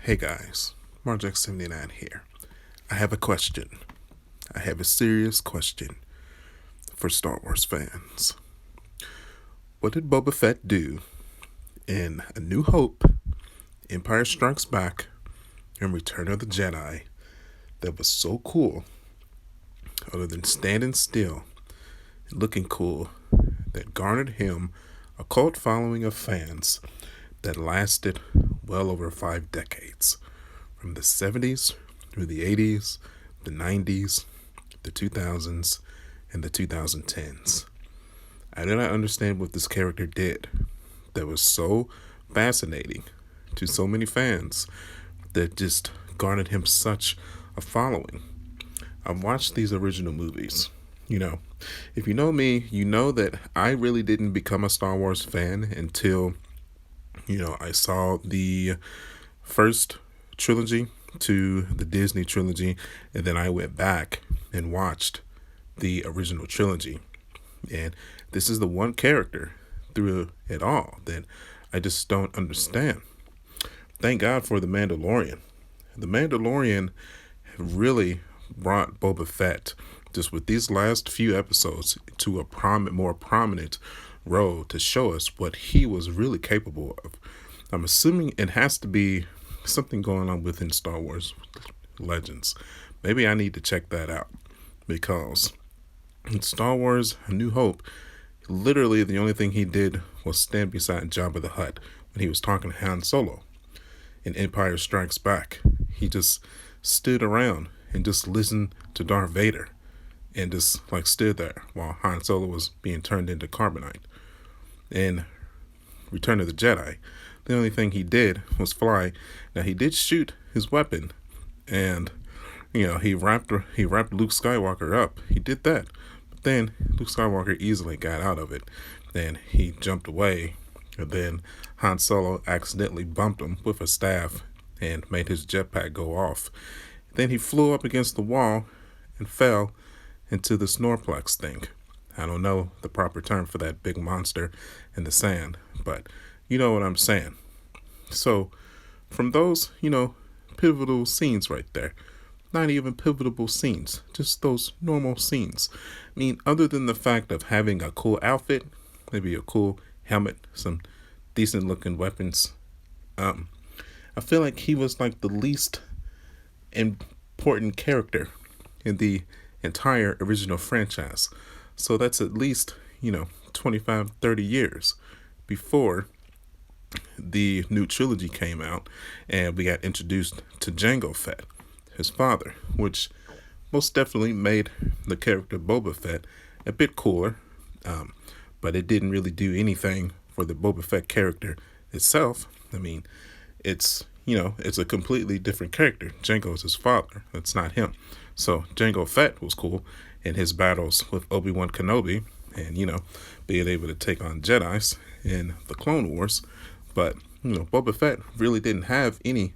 Hey guys, Marjack79 here. I have a question. I have a serious question for Star Wars fans. What did Boba Fett do in A New Hope, Empire Strikes Back, and Return of the Jedi that was so cool, other than standing still and looking cool, that garnered him a cult following of fans that lasted well over 5 decades, from the 70s through the 80s, the 90s, the 2000s, and the 2010s. I do not understand what this character did that was so fascinating to so many fans that just garnered him such a following. I've watched these original movies. If you know me, you know that I really didn't become a Star Wars fan until, I saw the first trilogy to the Disney trilogy, and then I went back and watched the original trilogy. And this is the one character through it all that I just don't understand. Thank God for The Mandalorian. The Mandalorian really brought Boba Fett, just with these last few episodes, to a more prominent role to show us what he was really capable of. I'm assuming it has to be something going on within Star Wars Legends. Maybe I need to check that out, because in Star Wars A New Hope, literally the only thing he did was stand beside Jabba the Hutt when he was talking to Han Solo. In Empire Strikes Back, he just stood around and just listened to Darth Vader and just stood there while Han Solo was being turned into carbonite. In Return of the Jedi, the only thing he did was fly. Now, he did shoot his weapon, and he wrapped Luke Skywalker up. He did that, but then Luke Skywalker easily got out of it. Then he jumped away, and then Han Solo accidentally bumped him with a staff and made his jetpack go off. Then he flew up against the wall and fell into the Snorplex thing. I don't know the proper term for that big monster in the sand, but you know what I'm saying. So from those, pivotal scenes right there, not even pivotal scenes, just those normal scenes. I mean, other than the fact of having a cool outfit, maybe a cool helmet, some decent looking weapons, I feel like he was like the least important character in the entire original franchise. So that's at least, 25, 30 years before the new trilogy came out and we got introduced to Jango Fett, his father, which most definitely made the character Boba Fett a bit cooler, but it didn't really do anything for the Boba Fett character itself. I mean, it's a completely different character. Jango is his father. It's not him. So Jango Fett was cool in his battles with Obi-Wan Kenobi and, being able to take on Jedis in the Clone Wars. But, Boba Fett really didn't have any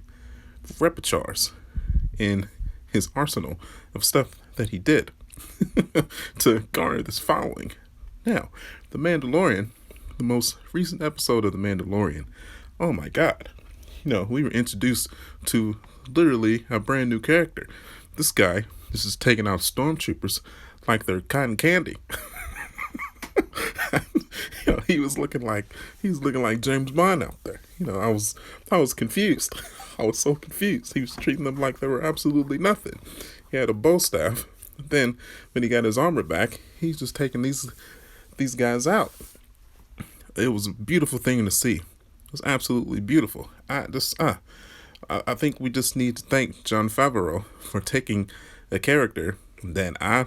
repertoires in his arsenal of stuff that he did to garner this following. Now, The Mandalorian, the most recent episode of The Mandalorian, oh my God. We were introduced to literally a brand new character. This guy is taking out stormtroopers like they're cotton candy. He was looking like James Bond out there. I was confused. I was so confused. He was treating them like they were absolutely nothing. He had a bow staff. Then when he got his armor back, he's just taking these guys out. It was a beautiful thing to see. It was absolutely beautiful. I think we just need to thank Jon Favreau for taking a character that I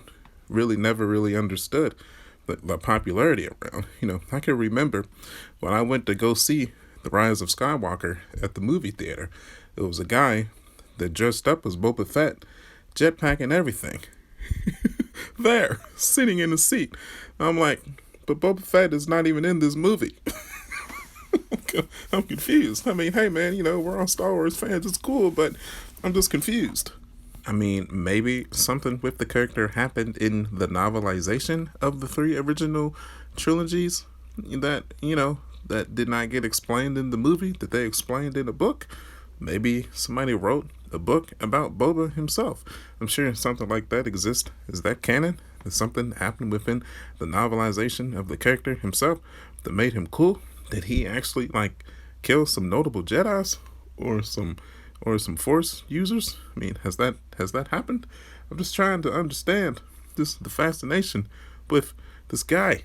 really never really understood the popularity around. I can remember when I went to go see The Rise of Skywalker at the movie theater, it was a guy that dressed up as Boba Fett, jetpack and everything, there, sitting in the seat. I'm like, but Boba Fett is not even in this movie. I'm confused. I mean, hey man, we're all Star Wars fans. It's cool, but I'm just confused. I mean, maybe something with the character happened in the novelization of the 3 original trilogies that, that did not get explained in the movie, that they explained in the book. maybe somebody wrote a book about Boba himself. I'm sure something like that exists. Is that canon? Did something happen within the novelization of the character himself that made him cool? Did he actually like kill some notable Jedi's or some Force users? I mean, has that happened? I'm just trying to understand the fascination with this guy.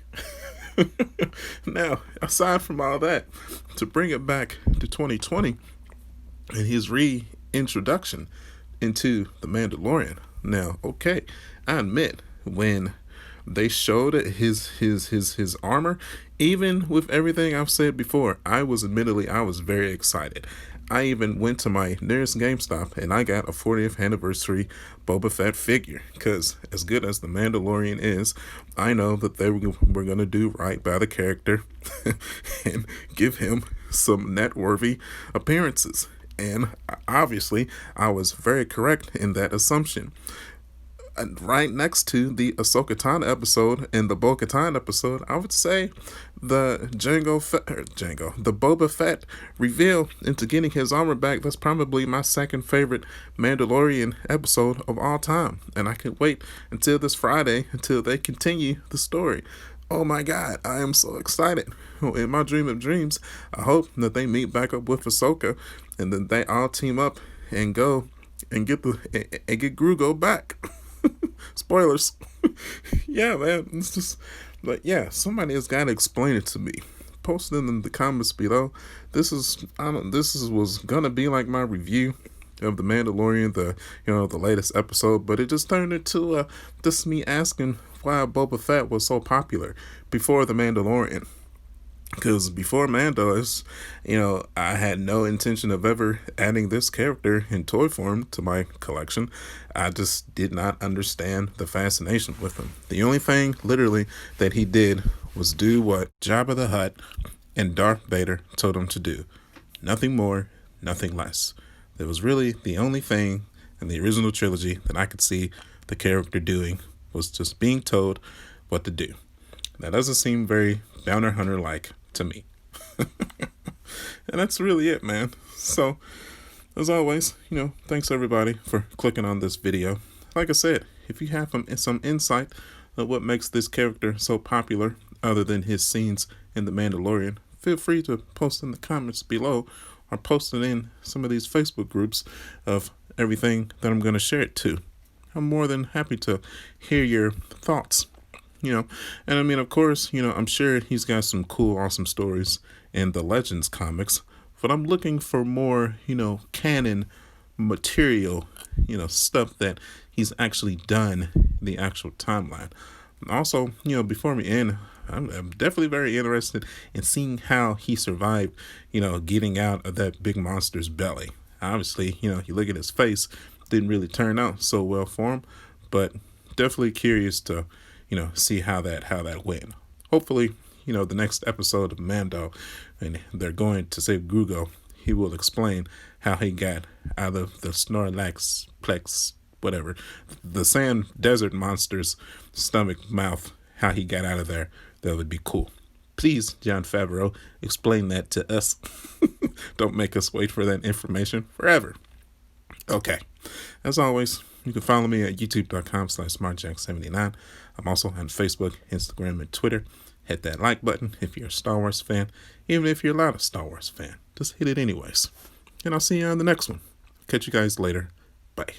Now, aside from all that, to bring it back to 2020 and his reintroduction into the Mandalorian. Now, okay, I admit when they showed his armor, even with everything I've said before, I was very excited. I even went to my nearest GameStop and I got a 40th anniversary Boba Fett figure. Because as good as the Mandalorian is, I know that they were going to do right by the character and give him some net-worthy appearances. And obviously, I was very correct in that assumption. Right next to the Ahsoka Tano episode and the Bo-Katan episode, I would say the the Boba Fett reveal into getting his armor back. That's probably my second favorite Mandalorian episode of all time, and I can't wait until this Friday until they continue the story. Oh my God, I am so excited. In my dream of dreams, I hope that they meet back up with Ahsoka and then they all team up and go and get Grugo back. Spoilers. Yeah, man. It's just like, yeah, somebody has got to explain it to me. Post it in the comments below. This was gonna be like my review of the Mandalorian, the latest episode, but it just turned into just me asking why Boba Fett was so popular before the Mandalorian. Because before Mando, I had no intention of ever adding this character in toy form to my collection. I just did not understand the fascination with him. The only thing, literally, that he did was do what Jabba the Hutt and Darth Vader told him to do. Nothing more, nothing less. That was really the only thing in the original trilogy that I could see the character doing, was just being told what to do. That doesn't seem very Bounty Hunter-like to me. And that's really it, man. So, as always, thanks everybody for clicking on this video. Like I said, if you have some insight of what makes this character so popular, other than his scenes in The Mandalorian, feel free to post in the comments below or post it in some of these Facebook groups of everything that I'm going to share it to. I'm more than happy to hear your thoughts. And I mean, of course, I'm sure he's got some cool, awesome stories in the Legends comics, but I'm looking for more, canon material, stuff that he's actually done in the actual timeline. Also, before we end, I'm definitely very interested in seeing how he survived, getting out of that big monster's belly. Obviously, you look at his face, didn't really turn out so well for him, but definitely curious to see how that went. Hopefully, the next episode of Mando, and they're going to save Grugo, he will explain how he got out of the Snorlax Plex, whatever, the sand desert monster's stomach mouth, how he got out of there. That would be cool. Please, Jon Favreau, explain that to us. Don't make us wait for that information forever. Okay. As always, you can follow me at youtube.com/smartjack79. I'm also on Facebook, Instagram, and Twitter. Hit that like button if you're a Star Wars fan. Even if you're not a Star Wars fan, just hit it anyways. And I'll see you on the next one. Catch you guys later. Bye.